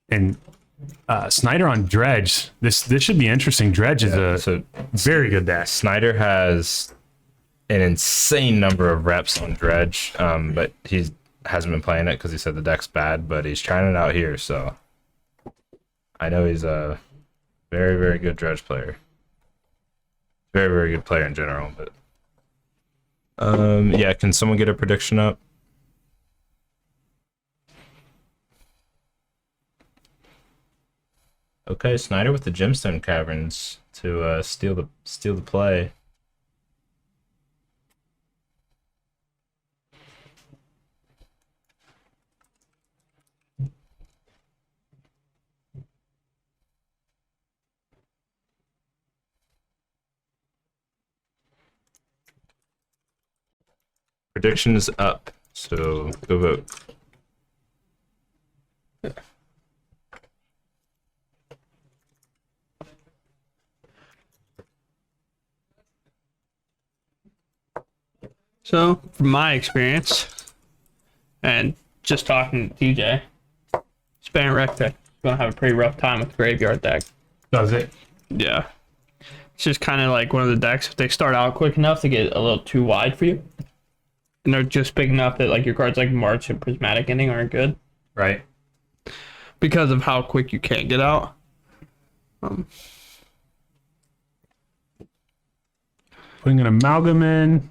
And Snyder on Dredge. This should be interesting. Dredge is a very good deck. Snyder has an insane number of reps on Dredge, but he hasn't been playing it because he said the deck's bad, but he's trying it out here, so I know he's a very, very good Dredge player. Very, very good player in general, but yeah, can someone get a prediction up? Okay, Snyder with the Gemstone Caverns to steal the play. Prediction is up, so go vote. So, from my experience, and just talking to TJ, Span Rec deck is going to have a pretty rough time with the Graveyard deck. Does it? Yeah. It's just kind of like one of the decks, if they start out quick enough, to get a little too wide for you. And they're just big enough that like your cards like March and Prismatic Ending aren't good. Right. Because of how quick you can't get out. Putting an Amalgam in.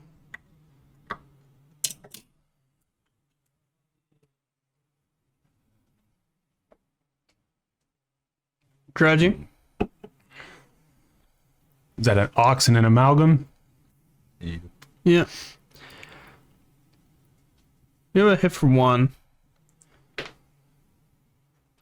Dredging. Is that an Ox and an Amalgam? Yeah. You have a hit for one.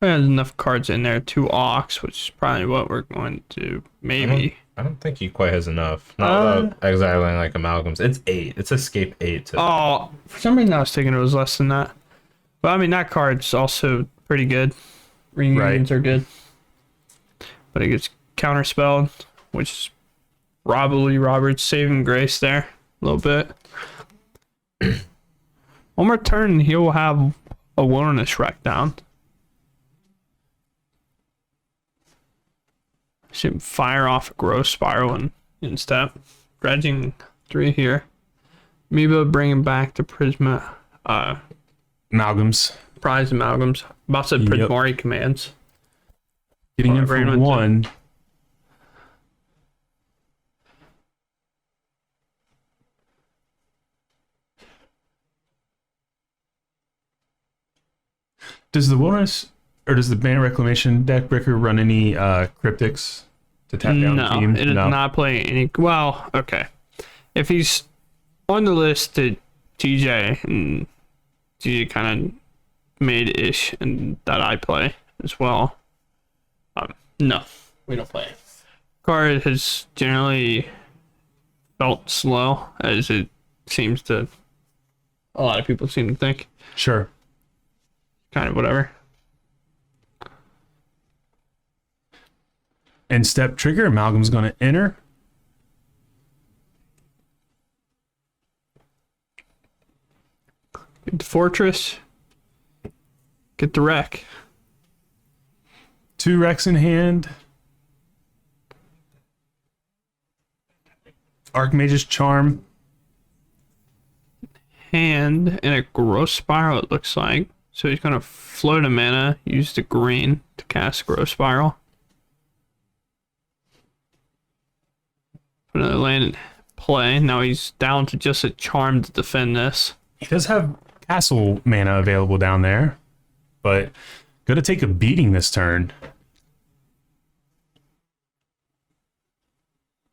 There's enough cards in there. 2 Ox, which is probably what we're going to do. Maybe. I don't think he quite has enough. Not without exiling like amalgams. It's 8. It's escape 8. Oh, for some reason I was thinking it was less than that. But I mean, that card's also pretty good. Reunions are good. But it gets counterspelled, which is probably Robert's saving grace there a little bit. One more turn, he'll have a Wilderness Wreck down. Should fire off a Growth Spiral in step. Dredging 3 here. Amoeba bringing back the Prisma. Amalgams. Prize Amalgams. About to Prismari commands. Getting in for 1. Does the Wilderness or does the Bant Reclamation deck breaker run any cryptics to tap down the team? No, it is not playing any. Well, okay. If he's on the list to TJ, and TJ kind of made ish, and that I play as well. No, we don't play. Card has generally felt slow, as it seems to. A lot of people seem to think. Sure. Kind of whatever. And step trigger, Amalgam's going to enter. Get the Fortress. Get the Wreck. 2 Wrecks in hand. Archmage's Charm. Hand and a Growth Spiral, it looks like. So he's going to float a mana, use the green to cast Growth Spiral. Put another land in play. Now he's down to just a Charm to defend this. He does have Castle mana available down there, but gonna take a beating this turn.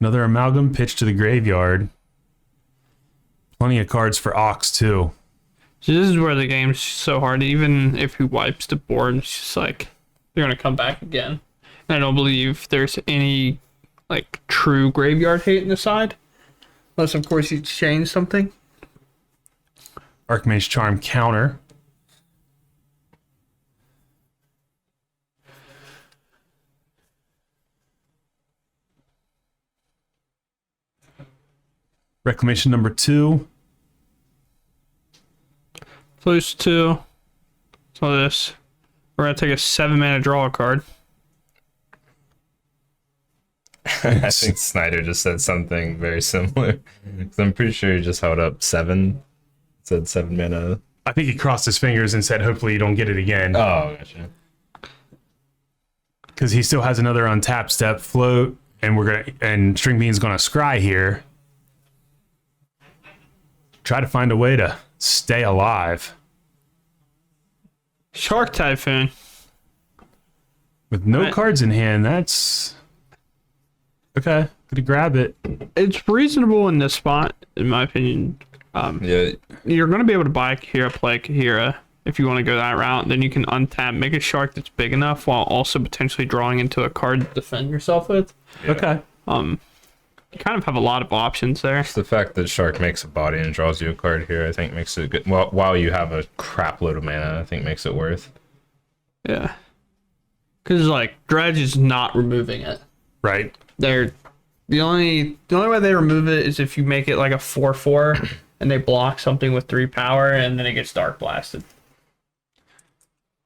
Another Amalgam pitch to the graveyard. Plenty of cards for Ox too. So this is where the game's so hard. Even if he wipes the board, it's just like they're gonna come back again. And I don't believe there's any like true graveyard hate in the side, unless of course you change something. Archmage Charm counter. Reclamation number 2. Close to. So this. We're gonna take a 7-mana draw card. I think Snyder just said something very similar. 'Cause I'm pretty sure he just held up 7. Said 7 mana. I think he crossed his fingers and said, "Hopefully you don't get it again," Oh, gotcha. because he still has another untapped step float, and String Bean's gonna scry here. Try to find a way to stay alive Shark Typhoon. with no Right. cards in hand. That's okay. Could grab it. It's reasonable in this spot, in my opinion. Yeah, You're going to be able to buy Kahira, play Kahira if you want to go that route. Then you can untap, make a shark that's big enough while also potentially drawing into a card to defend yourself with. Okay. You kind of have a lot of options there. it's the fact that Shark makes a body and draws you a card here, I think makes it good. Well, while you have a crap load of mana, I think makes it worth. Yeah. Because, like, Dredge is not removing it. Right. The only way they remove it is if you make it like a 4/4 and they block something with 3 power and then it gets dark blasted.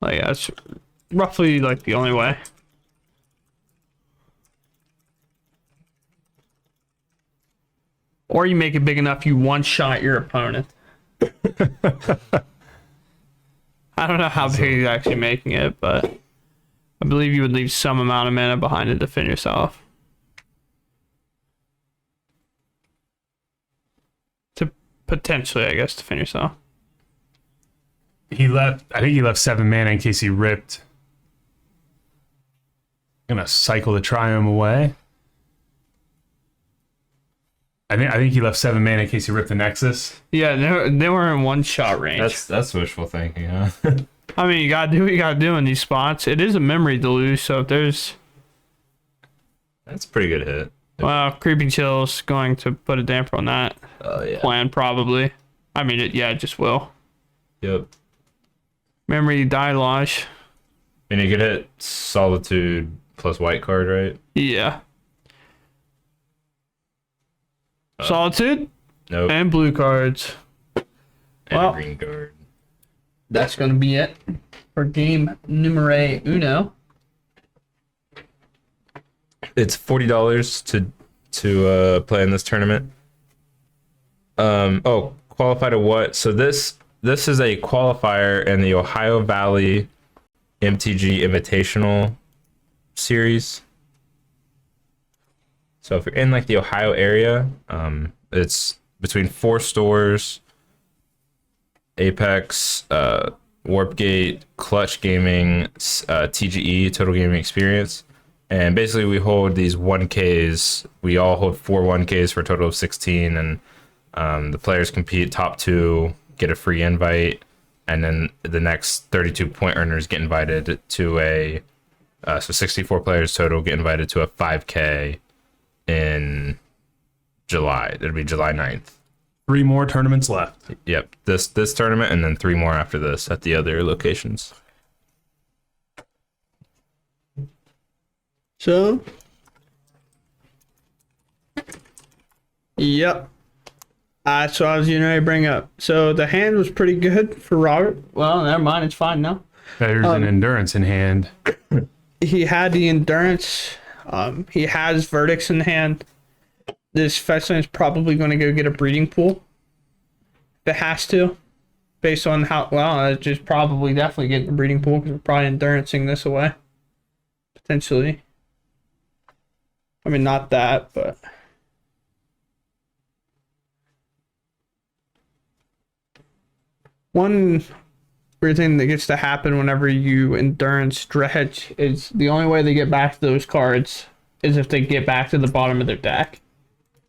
Like, that's roughly like the only way. Or you make it big enough you one-shot your opponent. I don't know how big he's actually making it, but I believe you would leave some amount of mana behind to defend yourself. To potentially, I guess, defend yourself. I think he left 7 mana in case he ripped. Gonna cycle the Triome away. I think he left 7 mana in case he ripped the Nexus. Yeah, they were in one-shot range. That's wishful thinking, huh? I mean, you gotta do what you gotta do in these spots. It is a memory to lose, so if there's... That's a pretty good hit. Well, Creeping Chill's going to put a damper on that Oh, yeah. plan, probably. I mean, it just will. Yep. Memory Dialogue. And you could hit Solitude plus white card, right? Yeah. Solitude Nope. and blue cards. And well- a green card. That's going to be it for game numero uno. It's $40 to play in this tournament. Qualify to what? So this is a qualifier in the Ohio Valley MTG Invitational series. So if you're in like the Ohio area, it's between 4 stores: Apex, Warpgate, Clutch Gaming, TGE, Total Gaming Experience. And basically we hold these 1Ks. We all hold 4 1Ks for a total of 16, and the players compete. Top 2 get a free invite, and then the next 32 point earners get invited to so 64 players total get invited to a 5K in July. It'll be July 9th. 3 more tournaments left. Yep, this tournament, and then 3 more after this at the other locations. So, yep. So I was getting ready to bring up. So the hand was pretty good for Robert. Well, never mind. It's fine now. There's an endurance in hand. He had the endurance. He has verdicts in hand. This Fetchland is probably going to go get a breeding pool. If it has to, based on how well, it's just probably definitely getting a breeding pool because we're probably endurancing this away. Potentially. I mean, not that, but. One weird thing that gets to happen whenever you endurance Dredge is the only way they get back to those cards is if they get back to the bottom of their deck.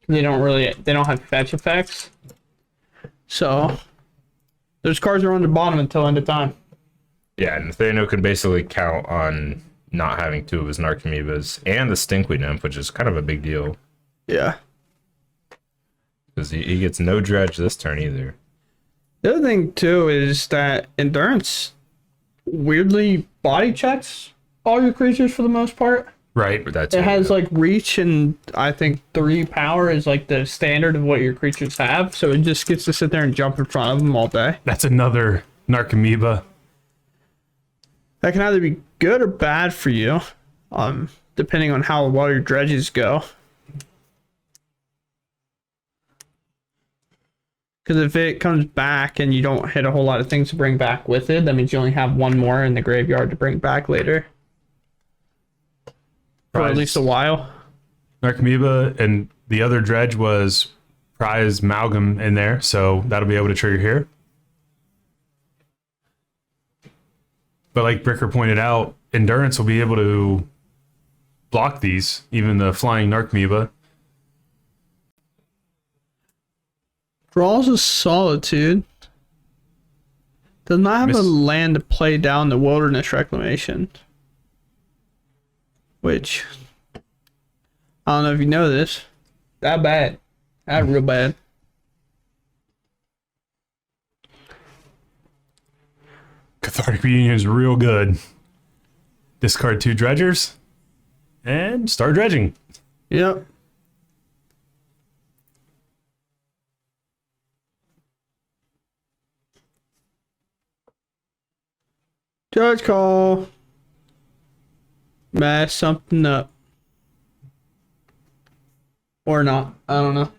They don't have fetch effects. So those cards are on the bottom until end of time. Yeah, and Nathaniel can basically count on not having 2 of his Narcomoebas and the Stinkweed Nymph, which is kind of a big deal. Yeah. Because he gets no Dredge this turn either. The other thing too is that endurance weirdly body checks all your creatures for the most part. Right. That's It has like reach, and I think 3 power is like the standard of what your creatures have. So it just gets to sit there and jump in front of them all day. That's another Narcomoeba. That can either be good or bad for you, depending on how well your dredges go. Because if it comes back and you don't hit a whole lot of things to bring back with it, that means you only have one more in the graveyard to bring back later. For at least a while. Narcomoeba and the other dredge was prize amalgam in there, so that'll be able to trigger here. But like Bricker pointed out, Endurance will be able to block these, even the flying Narcomoeba. Draws a Solitude. Does not have a land to play down the Wilderness Reclamation. Which, I don't know if you know this. That bad. That real bad. Cathartic Reunion is real good. Discard 2 dredgers and start dredging. Yep. Judge call. Mess something up. Or not. I don't know.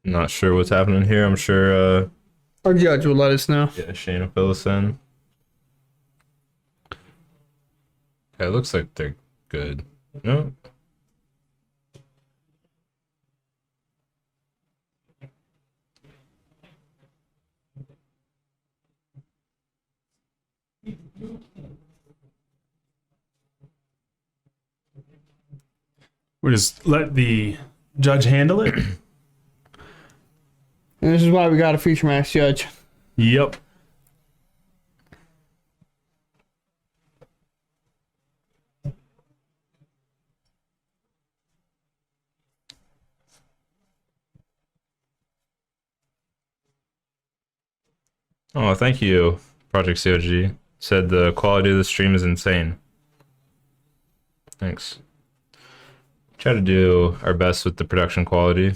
Not sure what's happening here. I'm sure Our judge will let us know. yeah, Shane will fill us in. Okay, it looks like they're good. No. We'll just let the judge handle it. And this is why we got a feature max judge. Yep. Oh, thank you, Project COG. Said the quality of the stream is insane. Thanks. Try to do our best with the production quality.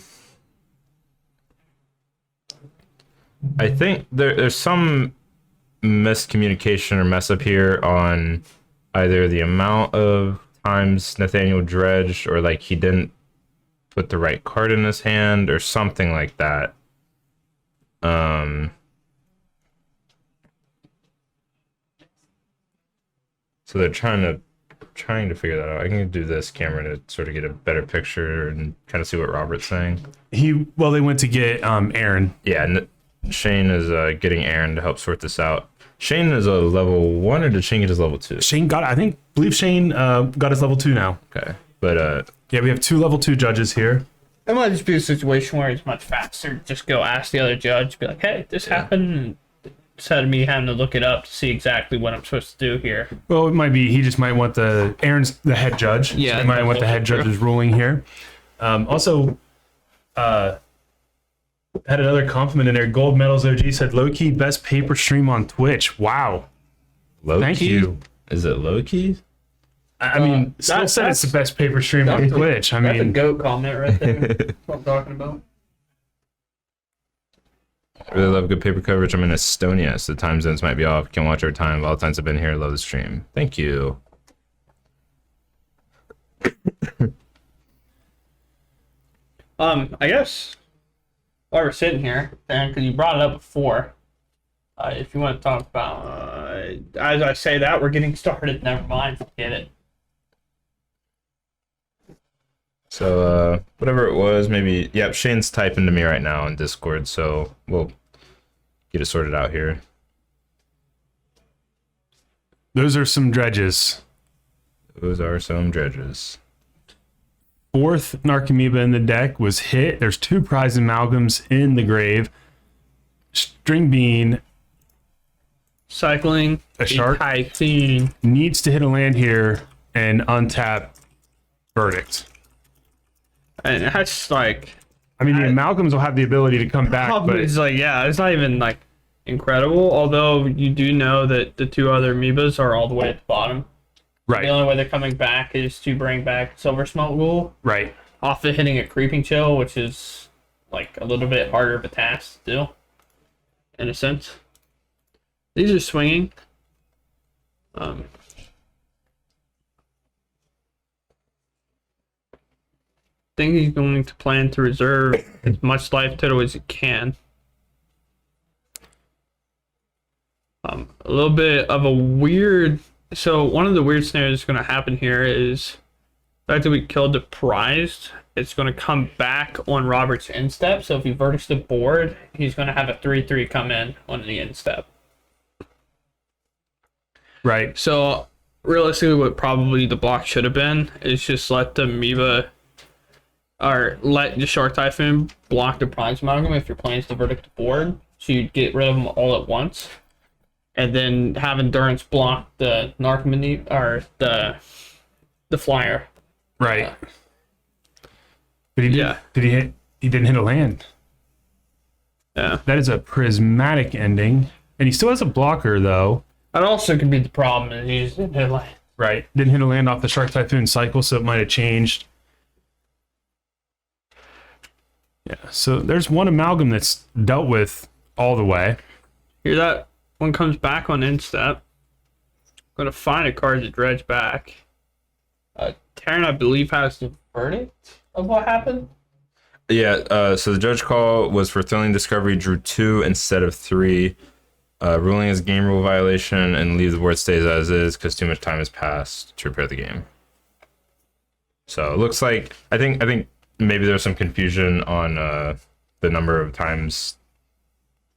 I think there's some miscommunication or mess up here on either the amount of times Nathaniel dredged or like he didn't put the right card in his hand or something like that. So they're trying to figure that out. I can do this camera to sort of get a better picture and kind of see what Robert's saying. They went to get Aaron. Yeah, Shane is getting Aaron to help sort this out. Shane is a level 1 or did Shane get his level 2? Shane got, believe Shane got his level 2 now. Okay, but Yeah, we have 2 level 2 judges here. It might just be a situation where it's much faster. Just go ask the other judge, be like, hey, this happened. Instead of me having to look it up to see exactly what I'm supposed to do here. Well, it might be he just might want Aaron's the head judge. Yeah, so he might want the head judge's ruling here. Also, had another compliment in there. Gold Medals OG said low-key best paper stream on Twitch. Wow. low Thank key? you. Is it low key? I mean, still said it's the best paper stream on Twitch. That's a goat comment right there. That's what I'm talking about. I really love good paper coverage. I'm in Estonia, so the time zones might be off. Can't watch our time. All the times I've been here, love the stream. Thank you. I guess while we're sitting here, because you brought it up before, if you want to talk about, as I say that, we're getting started. Never mind, forget it. So, whatever it was, maybe... Yep, Shane's typing to me right now in Discord, so we'll get it sorted out here. Those are some dredges. Those are some dredges. 4th Narcomoeba in the deck was hit. There's 2 prize amalgams in the grave. String Bean Cycling A shark? Typhoon. needs to hit a land here and untap Verdict. And that's like... I mean, the amalgams will have the ability to come back, but It's like, yeah, it's not even like incredible. Although you do know that the 2 other amoebas are all the way at the bottom. Right. The only way they're coming back is to bring back Silver Smoke Ghoul Right. off of hitting a Creeping Chill, which is like a little bit harder of a task to do, in a sense. These are swinging. Think he's going to plan to reserve as much life total as he can. A little bit of a weird. So one of the weird scenarios that's going to happen here is the fact that we killed the prized. It's going to come back on Robert's instep. So if he verdicts the board, he's going to have a 3/3 come in on the instep. Right. So realistically, what probably the block should have been is just let the Amoeba or let the Shark Typhoon block the prize amalgam if your plan is to verdict the board. So you'd get rid of them all at once. And then have Endurance block the Narcoman or the flyer. Right. But he did, Yeah. he didn't hit a land. Yeah. That is a prismatic ending. And he still has a blocker though. That also could be the problem is he just didn't hit like Right. Didn't hit a land off the Shark Typhoon cycle, so it might have changed. Yeah. So there's one amalgam that's dealt with all the way. Here that one comes back on instep. Gonna find a card to dredge back. Terran, I believe, has the verdict of what happened. Yeah, so the judge call was for Thrilling Discovery, drew 2 instead of 3. Ruling as game rule violation and leave the board stays as is because too much time has passed to repair the game. So it looks like I think maybe there's some confusion on the number of times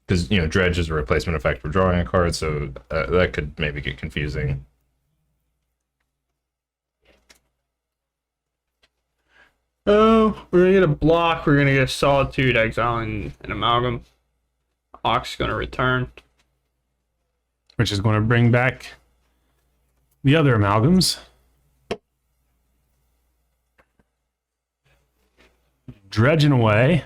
because dredge is a replacement effect for drawing a card, so that could maybe get confusing. Oh, we're gonna get a block. We're gonna get a Solitude, exiling an amalgam. Ox gonna return. Which is going to bring back the other amalgams. Dredging away.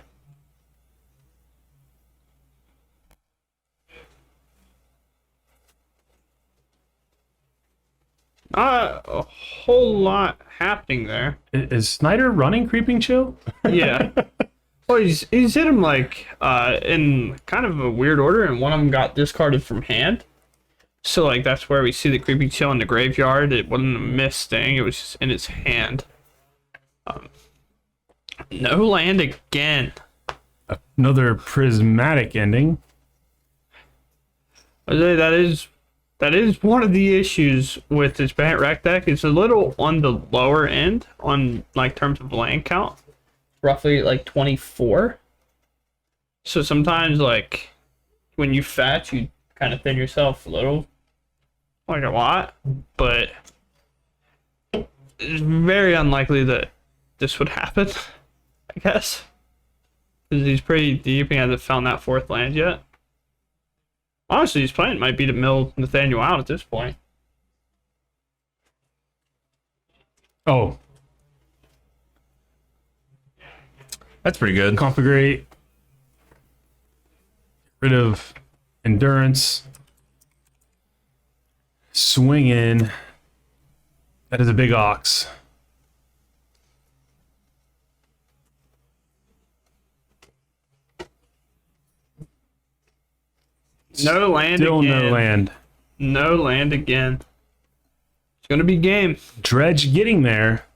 Not a whole lot happening there. Is Snyder running Creeping Chill? Yeah. Well, he's hit him like in kind of a weird order, and one of them got discarded from hand. So like that's where we see the Creeping Chill in the graveyard. It wasn't a missed thing; it was just in his hand. No land again. Another prismatic ending. I say that is one of the issues with this Bant Rec deck. It's a little on the lower end on like terms of land count, roughly like 24. So sometimes like when you fetch, you kind of thin yourself a little, like a lot, but it's very unlikely that this would happen, I guess, because he's pretty deep and hasn't found that fourth land yet. Honestly, his plan might be to mill Nathaniel out at this point. Oh, That's pretty good. configurate. Rid of endurance. Swing in. That is a big ox. No land Still again. no land. No land again. It's gonna be game. Dredge getting there.